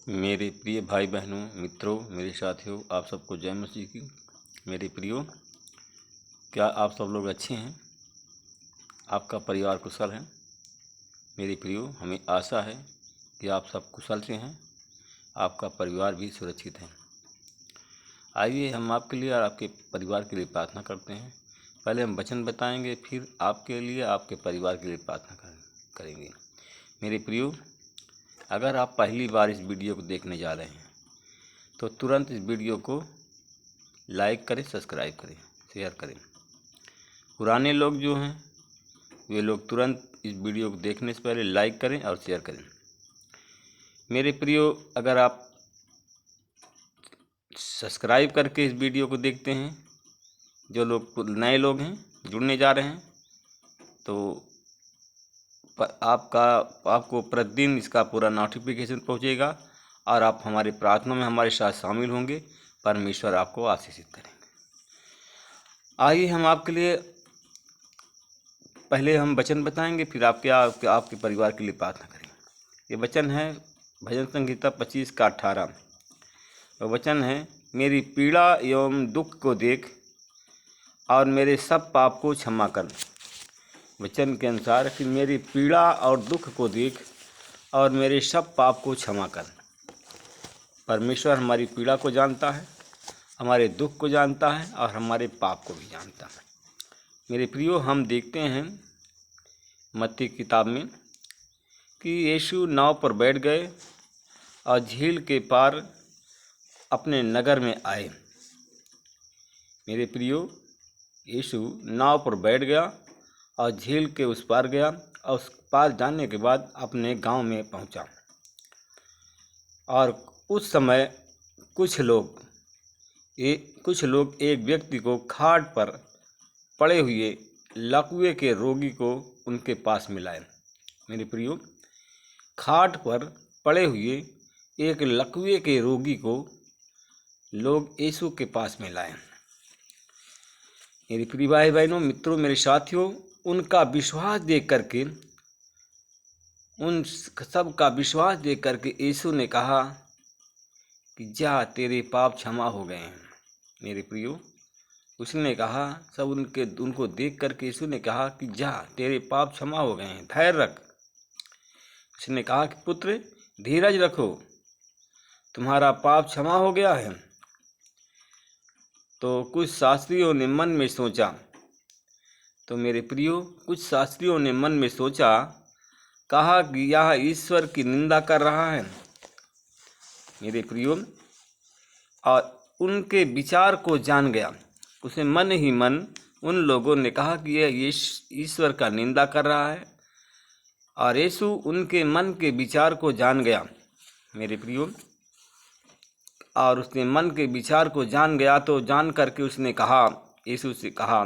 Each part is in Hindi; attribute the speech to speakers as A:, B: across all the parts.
A: मेरे प्रिय भाई बहनों, मित्रों, मेरे साथियों, आप सबको जय मसीह की। मेरे प्रियो, क्या आप सब लोग अच्छे हैं? आपका परिवार कुशल है? मेरे प्रियो, हमें आशा है कि आप सब कुशल से हैं, आपका परिवार भी सुरक्षित है। आइए हम आपके लिए और आपके परिवार के लिए प्रार्थना करते हैं। पहले हम वचन बताएंगे, फिर आपके लिए, आपके परिवार के लिए प्रार्थना करेंगे। मेरे प्रियो, अगर आप पहली बार इस वीडियो को देखने जा रहे हैं तो तुरंत इस वीडियो को लाइक करें, सब्सक्राइब करें, शेयर करें। पुराने लोग जो हैं वे लोग तुरंत इस वीडियो को देखने से पहले लाइक करें और शेयर करें। मेरे प्रियो, अगर आप सब्सक्राइब करके इस वीडियो को देखते हैं, जो लोग नए लोग हैं जुड़ने जा रहे हैं, तो आपको प्रतिदिन इसका पूरा नोटिफिकेशन पहुंचेगा और आप हमारी प्रार्थना में हमारे साथ शामिल होंगे। परमेश्वर आपको आशीषित करेंगे। आइए हम आपके लिए पहले हम वचन बताएंगे, फिर आपके परिवार के लिए प्रार्थना करेंगे। ये वचन है भजन संहिता 25 का 18। वचन है, मेरी पीड़ा एवं दुख को देख और मेरे सब पाप को क्षमा कर। वचन के अनुसार कि मेरी पीड़ा और दुख को देख और मेरे सब पाप को क्षमा कर। परमेश्वर हमारी पीड़ा को जानता है, हमारे दुख को जानता है और हमारे पाप को भी जानता है। मेरे प्रियो, हम देखते हैं मत्ती की किताब में कि यीशु नाव पर बैठ गए और झील के पार अपने नगर में आए। मेरे प्रियो, यीशु नाव पर बैठ गया और झील के उस पार गया और उस पार जाने के बाद अपने गांव में पहुंचा। और उस समय कुछ लोग एक व्यक्ति को खाट पर पड़े हुए लकवे के रोगी को उनके पास मिलाए। मेरे प्रियो, खाट पर पड़े हुए एक लकवे के रोगी को लोग यीशु के पास में लाए। मेरे प्रिय भाई बहनों, मित्रों, मेरे साथियों, उनका विश्वास देख करके, उन सब का विश्वास देख करके यीशु ने कहा कि जा, तेरे पाप क्षमा हो गए हैं। मेरे प्रियो, उसने कहा, सब उनको देख करके यीशु ने कहा कि जा, तेरे पाप क्षमा हो गए हैं, धैर्य रख। उसने कहा कि पुत्र, धीरज रखो, तुम्हारा पाप क्षमा हो गया है। तो कुछ शास्त्रियों ने मन में सोचा, तो मेरे प्रियो, कुछ शास्त्रियों ने मन में सोचा, कहा कि यह ईश्वर की निंदा कर रहा है। मेरे प्रियो, और उनके विचार को जान गया। उसे मन ही मन उन लोगों ने कहा कि यह ईश्वर का निंदा कर रहा है, और यीशु उनके मन के विचार को जान गया। मेरे प्रियो, और उसने मन के विचार को जान गया, तो जान करके उसने कहा, यीशु से कहा,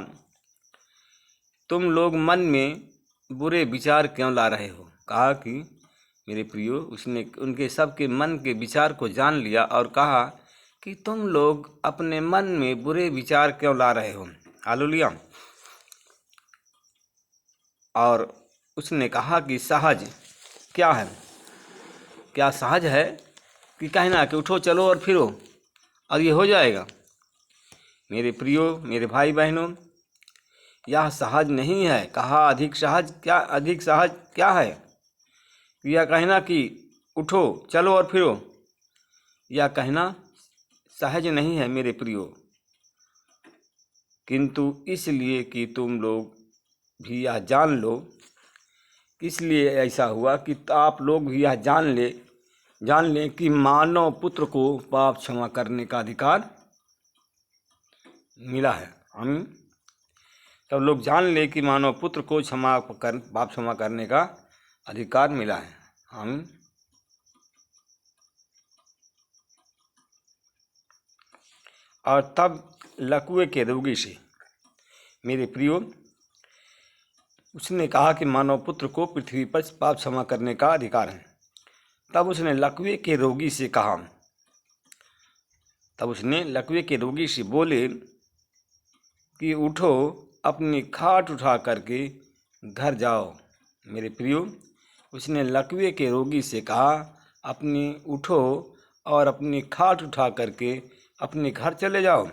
A: तुम लोग मन में बुरे विचार क्यों ला रहे हो? कहा कि मेरे प्रियो, उसने उनके सबके मन के विचार को जान लिया और कहा कि तुम लोग अपने मन में बुरे विचार क्यों ला रहे हो? हालेलुया। और उसने कहा कि सहज क्या है? क्या सहज है कि कहना कि उठो, चलो और फिरो और ये हो जाएगा? मेरे प्रियो, मेरे भाई बहनों, यह सहज नहीं है। कहा अधिक सहज क्या है? यह कहना कि उठो, चलो और फिरो, यह कहना सहज नहीं है मेरे प्रियो। किंतु इसलिए कि तुम लोग भी यह जान लो, इसलिए ऐसा हुआ कि आप लोग भी यह जान लें कि मानव पुत्र को पाप क्षमा करने का अधिकार मिला है। आमीन। तब लोग जान ले कि मानव पुत्र को पाप क्षमा करने का अधिकार मिला है। आमीन। और तब लकवे के रोगी से, मेरे प्रियो, उसने कहा कि मानव पुत्र को पृथ्वी पर पाप क्षमा करने का अधिकार है। तब उसने लकवे के रोगी से बोले कि उठो, अपनी खाट उठा करके घर जाओ। मेरे प्रियो, उसने लकवे के रोगी से कहा अपनी उठो और अपनी खाट उठा करके अपने घर चले जाओ।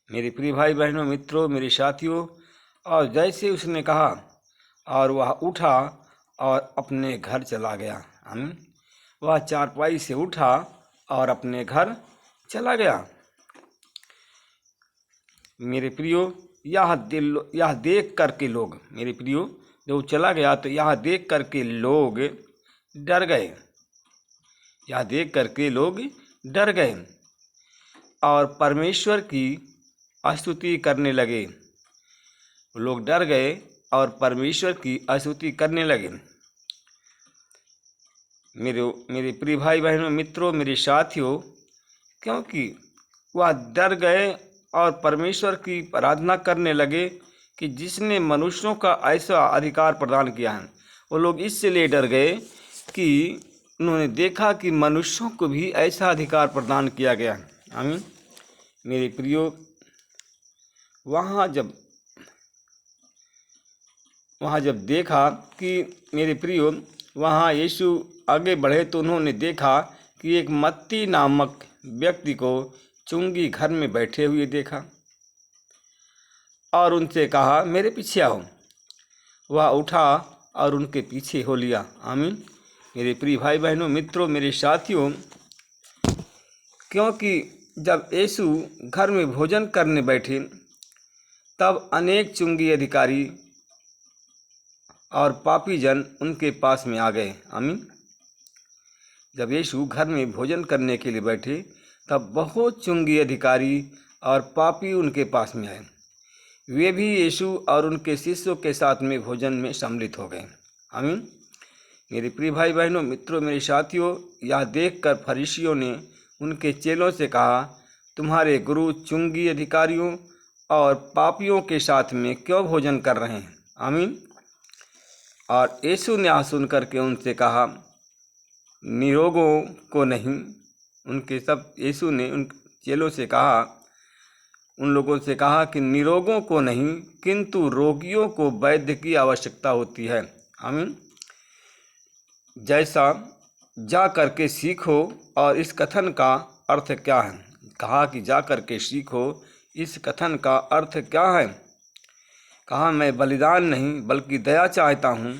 A: मेरे प्रिय भाई बहनों, मित्रों, मेरे साथियों, और जैसे उसने कहा और वह उठा और अपने घर चला गया। वह चारपाई से उठा और अपने घर चला गया। मेरे प्रियो, यह देख करके लोग, मेरे प्रियो, जब चला गया तो यह देख करके लोग डर गए। यह देख करके लोग डर गए और परमेश्वर की स्तुति करने लगे। लोग डर गए और परमेश्वर की स्तुति करने लगे। मेरे प्रिय भाई बहनों, मित्रों, मेरे साथियों, क्योंकि वह डर गए और परमेश्वर की आराधना करने लगे कि जिसने मनुष्यों का ऐसा अधिकार प्रदान किया है। वो लोग इसलिए डर गए कि उन्होंने देखा कि मनुष्यों को भी ऐसा अधिकार प्रदान किया गया है। आमीन। मेरे प्रियो, वहाँ जब देखा कि मेरे प्रियो, वहाँ यीशु आगे बढ़े तो उन्होंने देखा कि एक मत्ती नामक व्यक्ति को चुंगी घर में बैठे हुए देखा और उनसे कहा, मेरे पीछे आओ। वह उठा और उनके पीछे हो लिया। आमीन। मेरे प्रिय भाई बहनों, मित्रों, मेरे साथियों, क्योंकि जब यीशु घर में भोजन करने बैठे तब अनेक चुंगी अधिकारी और पापी जन उनके पास में आ गए। आमीन। जब यीशु घर में भोजन करने के लिए बैठे तब बहुत चुंगी अधिकारी और पापी उनके पास में आए। वे भी यीशु और उनके शिष्यों के साथ में भोजन में सम्मिलित हो गए। आमीन। मेरे प्रिय भाई बहनों, मित्रों, मेरे साथियों, यह देखकर फरीसियों ने उनके चेलों से कहा, तुम्हारे गुरु चुंगी अधिकारियों और पापियों के साथ में क्यों भोजन कर रहे हैं। आमीन। और यीशु ने सुन करके उनसे कहा, निरोगों को नहीं। यीशु ने उन चेलों से कहा, उन लोगों से कहा कि निरोगों को नहीं किंतु रोगियों को वैद्य की आवश्यकता होती है। आमीन। जैसा जा करके सीखो। और इस कथन का अर्थ क्या है? कहा कि जा करके सीखो, इस कथन का अर्थ क्या है? कहा, मैं बलिदान नहीं बल्कि दया चाहता हूँ।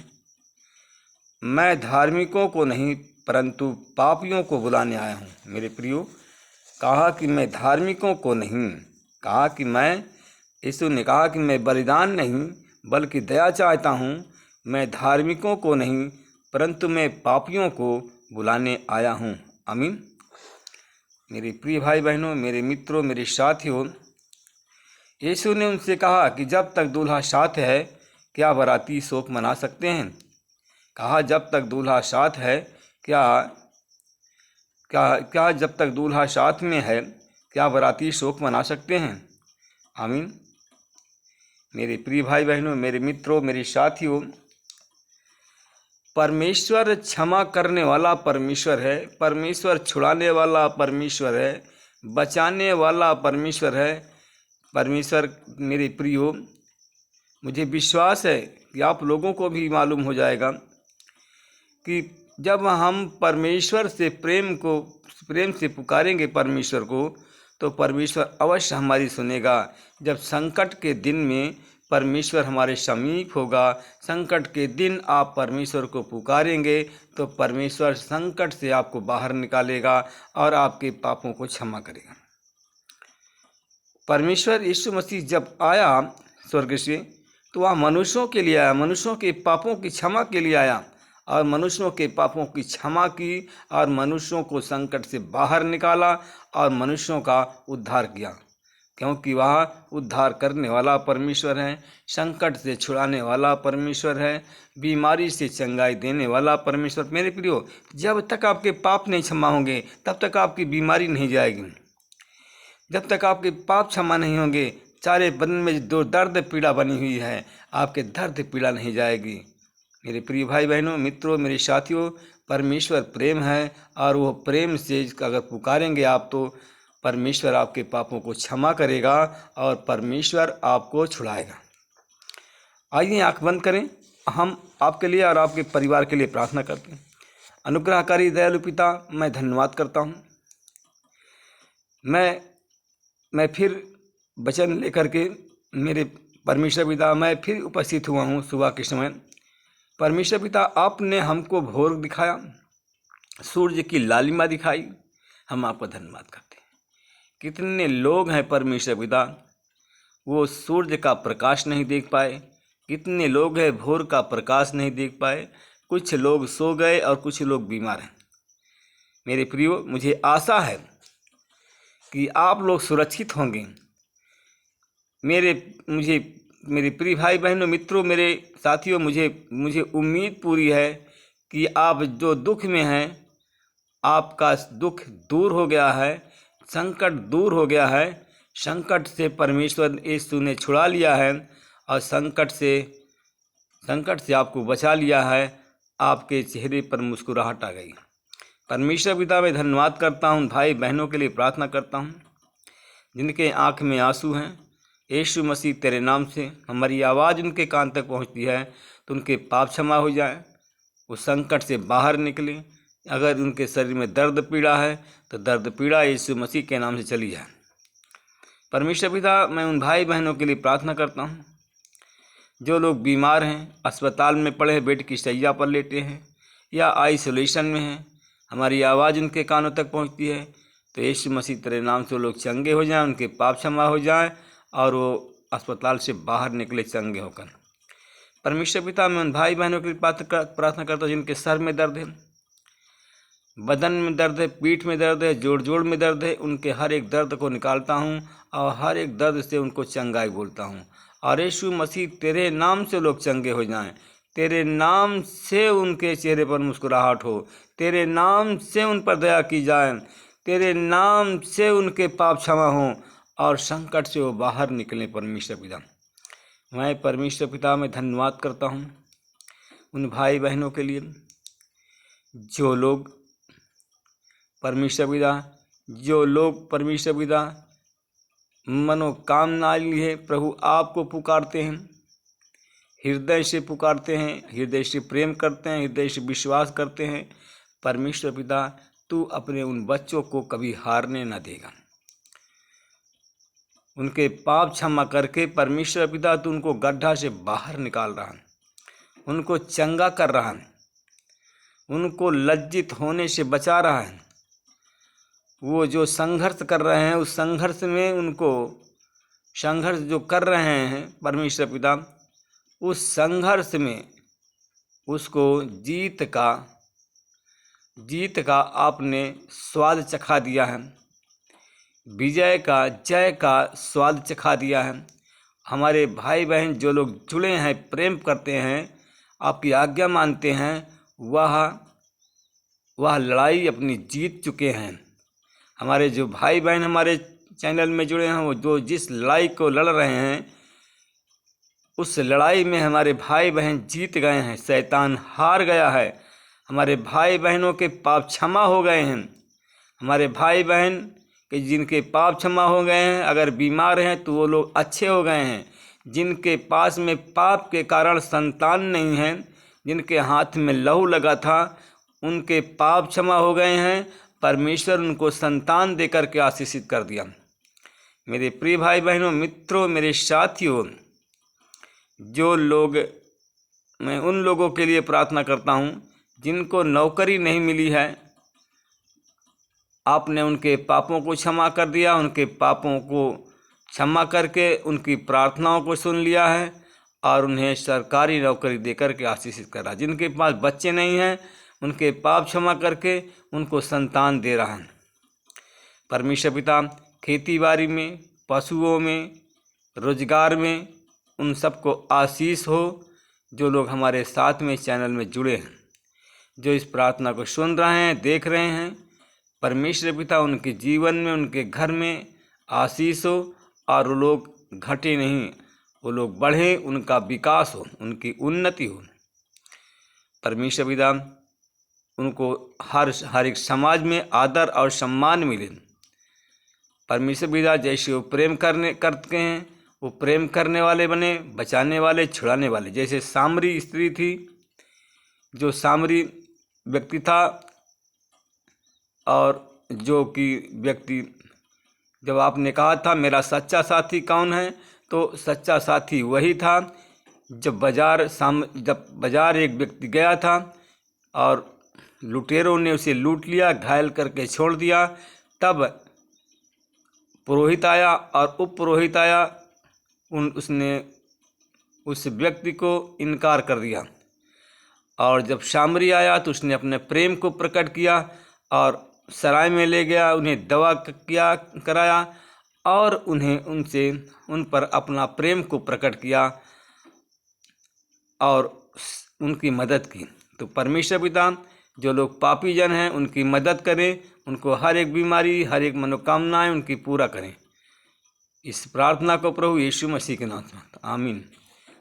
A: मैं धार्मिकों को नहीं परंतु पापियों को बुलाने आया हूँ। मेरे प्रियो, कहा कि मैं धार्मिकों को नहीं, कहा कि यीशु ने कहा कि मैं बलिदान नहीं बल्कि दया चाहता हूँ। मैं धार्मिकों को नहीं परंतु मैं पापियों को बुलाने आया हूँ। आमीन। मेरे प्रिय भाई बहनों, मेरे मित्रों, मेरे साथियों, यीशु ने उनसे कहा कि जब तक दूल्हा साथ है क्या बाराती शोक मना सकते हैं? कहा, जब तक दूल्हा साथ है क्या जब तक दूल्हा साथ में है क्या बाराती शोक मना सकते हैं? आमीन। मेरे प्रिय भाई बहनों, मेरे मित्रों, मेरे साथियों, परमेश्वर क्षमा करने वाला परमेश्वर है। परमेश्वर छुड़ाने वाला परमेश्वर है। बचाने वाला परमेश्वर है। परमेश्वर, मेरे प्रियो, मुझे विश्वास है कि आप लोगों को भी मालूम हो जाएगा कि जब हम परमेश्वर से प्रेम से पुकारेंगे परमेश्वर को, तो परमेश्वर अवश्य हमारी सुनेगा। जब संकट के दिन में परमेश्वर हमारे समीप होगा, संकट के दिन आप परमेश्वर को पुकारेंगे तो परमेश्वर संकट से आपको बाहर निकालेगा और आपके पापों को क्षमा करेगा। परमेश्वर यीशु मसीह जब आया स्वर्ग से तो वह मनुष्यों के लिए आया, मनुष्यों के पापों की क्षमा के लिए आया और मनुष्यों के पापों की क्षमा की और मनुष्यों को संकट से बाहर निकाला और मनुष्यों का उद्धार किया, क्योंकि वह उद्धार करने वाला परमेश्वर है, संकट से छुड़ाने वाला परमेश्वर है, बीमारी से चंगाई देने वाला परमेश्वर। मेरे प्रियो, जब तक आपके पाप नहीं क्षमा होंगे तब तक आपकी बीमारी नहीं जाएगी। जब तक आपके पाप क्षमा नहीं होंगे, सारे बदन में जो दर्द पीड़ा बनी हुई है, आपके दर्द पीड़ा नहीं जाएगी। मेरे प्रिय भाई बहनों, मित्रों, मेरे साथियों, परमेश्वर प्रेम है और वो प्रेम से अगर पुकारेंगे आप तो परमेश्वर आपके पापों को क्षमा करेगा और परमेश्वर आपको छुड़ाएगा। आइए आंख बंद करें, हम आपके लिए और आपके परिवार के लिए प्रार्थना करते हैं। अनुग्रहकारी दयालु पिता, मैं धन्यवाद करता हूँ। मैं फिर वचन लेकर के मेरे परमेश्वर पिता मैं फिर उपस्थित हुआ हूँ सुबह के समय। परमेश्वर पिता, आपने हमको भोर दिखाया, सूर्य की लालिमा दिखाई, हम आपका धन्यवाद करते हैं। कितने लोग हैं परमेश्वर पिता, वो सूर्य का प्रकाश नहीं देख पाए, कितने लोग हैं भोर का प्रकाश नहीं देख पाए, कुछ लोग सो गए और कुछ लोग बीमार हैं। मेरे प्रियो, मुझे आशा है कि आप लोग सुरक्षित होंगे। मेरे प्रिय भाई बहनों, मित्रों, मेरे साथियों, मुझे उम्मीद पूरी है कि आप जो दुख में हैं, आपका दुख दूर हो गया है, संकट दूर हो गया है। संकट से परमेश्वर यीशु ने छुड़ा लिया है और संकट से आपको बचा लिया है। आपके चेहरे पर मुस्कुराहट आ गई। परमेश्वर पिता, मैं धन्यवाद करता हूँ। भाई बहनों के लिए प्रार्थना करता हूँ जिनके आँख में आंसू हैं। यीशु मसीह, तेरे नाम से हमारी आवाज़ उनके कान तक पहुँचती है तो उनके पाप क्षमा हो जाए, वो संकट से बाहर निकले। अगर उनके शरीर में दर्द पीड़ा है तो दर्द पीड़ा यीशु मसीह के नाम से चली जाए। परमेश्वर पिता, मैं उन भाई बहनों के लिए प्रार्थना करता हूँ जो लोग बीमार हैं, अस्पताल में पड़े हैं, बेड की शैया पर लेटे हैं या आइसोलेशन में हैं। हमारी आवाज़ उनके कानों तक पहुँचती है तो यीशु मसीह, तेरे नाम से वो लोग चंगे हो जाएं, उनके पाप क्षमा हो जाए और वो अस्पताल से बाहर निकले चंगे होकर। परमेश्वर पिता, मैं उन भाई बहनों के लिए प्रार्थना करता हूँ जिनके सर में दर्द है, बदन में दर्द है, पीठ में दर्द है, जोड़ में दर्द है। उनके हर एक दर्द को निकालता हूँ और हर एक दर्द से उनको चंगाई बोलता हूँ। और यीशु मसीह, तेरे नाम से लोग चंगे हो जाएं, तेरे नाम से उनके चेहरे पर मुस्कुराहट हो, तेरे नाम से उन पर दया की जाए, तेरे नाम से उनके पाप क्षमा हों और संकट से वो बाहर निकलें। परमेश्वर पिता, मैं परमेश्वर पिता में धन्यवाद करता हूँ उन भाई बहनों के लिए जो लोग परमेश्वर पिता मनोकामना लिए प्रभु आपको पुकारते हैं, हृदय से पुकारते हैं, हृदय से प्रेम करते हैं, हृदय से विश्वास करते हैं। परमेश्वर पिता, तू अपने उन बच्चों को कभी हारने न देगा। उनके पाप क्षमा करके परमेश्वर पिता, तू उनको गड्ढा से बाहर निकाल रहा है, उनको चंगा कर रहा है, उनको लज्जित होने से बचा रहा है। वो जो संघर्ष कर रहे हैं, उस संघर्ष में उनको संघर्ष जो कर रहे हैं परमेश्वर पिता, उस संघर्ष में उसको जीत का आपने स्वाद चखा दिया है, विजय का, जय का स्वाद चखा दिया है। हमारे भाई बहन जो लोग जुड़े हैं, प्रेम करते हैं, आपकी आज्ञा मानते हैं, वह लड़ाई अपनी जीत चुके हैं। हमारे जो भाई बहन हमारे चैनल में जुड़े हैं, वो जो जिस लड़ाई को लड़ रहे हैं, उस लड़ाई में हमारे भाई बहन जीत गए हैं, शैतान हार गया है। हमारे भाई बहनों के पाप क्षमा हो गए हैं। हमारे भाई बहन के जिनके पाप क्षमा हो गए हैं, अगर बीमार हैं तो वो लोग अच्छे हो गए हैं। जिनके पास में पाप के कारण संतान नहीं है, जिनके हाथ में लहू लगा था, उनके पाप क्षमा हो गए हैं। परमेश्वर उनको संतान देकर के आशीषित कर दिया। मेरे प्रिय भाई बहनों, मित्रों, मेरे साथियों, मैं उन लोगों के लिए प्रार्थना करता हूँ जिनको नौकरी नहीं मिली है। आपने उनके पापों को क्षमा कर दिया, उनके पापों को क्षमा करके उनकी प्रार्थनाओं को सुन लिया है और उन्हें सरकारी नौकरी देकर के आशीषित कर रहा। जिनके पास बच्चे नहीं हैं, उनके पाप क्षमा करके उनको संतान दे रहा है। परमेश्वर पिता, खेती बाड़ी में, पशुओं में, रोजगार में उन सबको आशीष हो जो लोग हमारे साथ में चैनल में जुड़े हैं, जो इस प्रार्थना को सुन रहे हैं, देख रहे हैं। परमेश्वर पिता, उनके जीवन में, उनके घर में आशीष हो और वो लोग घटे नहीं, वो लोग बढ़ें, उनका विकास हो, उनकी उन्नति हो। परमेश्वर पिता, उनको हर एक समाज में आदर और सम्मान मिले। परमेश्वर पिता, जैसे वो प्रेम करते हैं, वो प्रेम करने वाले बने, बचाने वाले, छुड़ाने वाले। जैसे सामरी स्त्री थी, जो सामरी व्यक्ति था, और जो कि व्यक्ति, जब आपने कहा था मेरा सच्चा साथी कौन है, तो सच्चा साथी वही था जब बाजार एक व्यक्ति गया था और लुटेरों ने उसे लूट लिया, घायल करके छोड़ दिया। तब पुरोहित आया और उप पुरोहित आया, उसने उस व्यक्ति को इनकार कर दिया। और जब शामरी आया तो उसने अपने प्रेम को प्रकट किया और सराय में ले गया, उन्हें दवा कराया और उन पर अपना प्रेम को प्रकट किया और उनकी मदद की। तो परमेश्वर पिता जो लोग पापी जन हैं उनकी मदद करें, उनको हर एक बीमारी, हर एक मनोकामनाएं उनकी पूरा करें। इस प्रार्थना को प्रभु यीशु मसीह के नाम में, आमीन।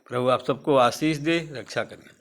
A: प्रभु आप सबको आशीष दे, रक्षा करें।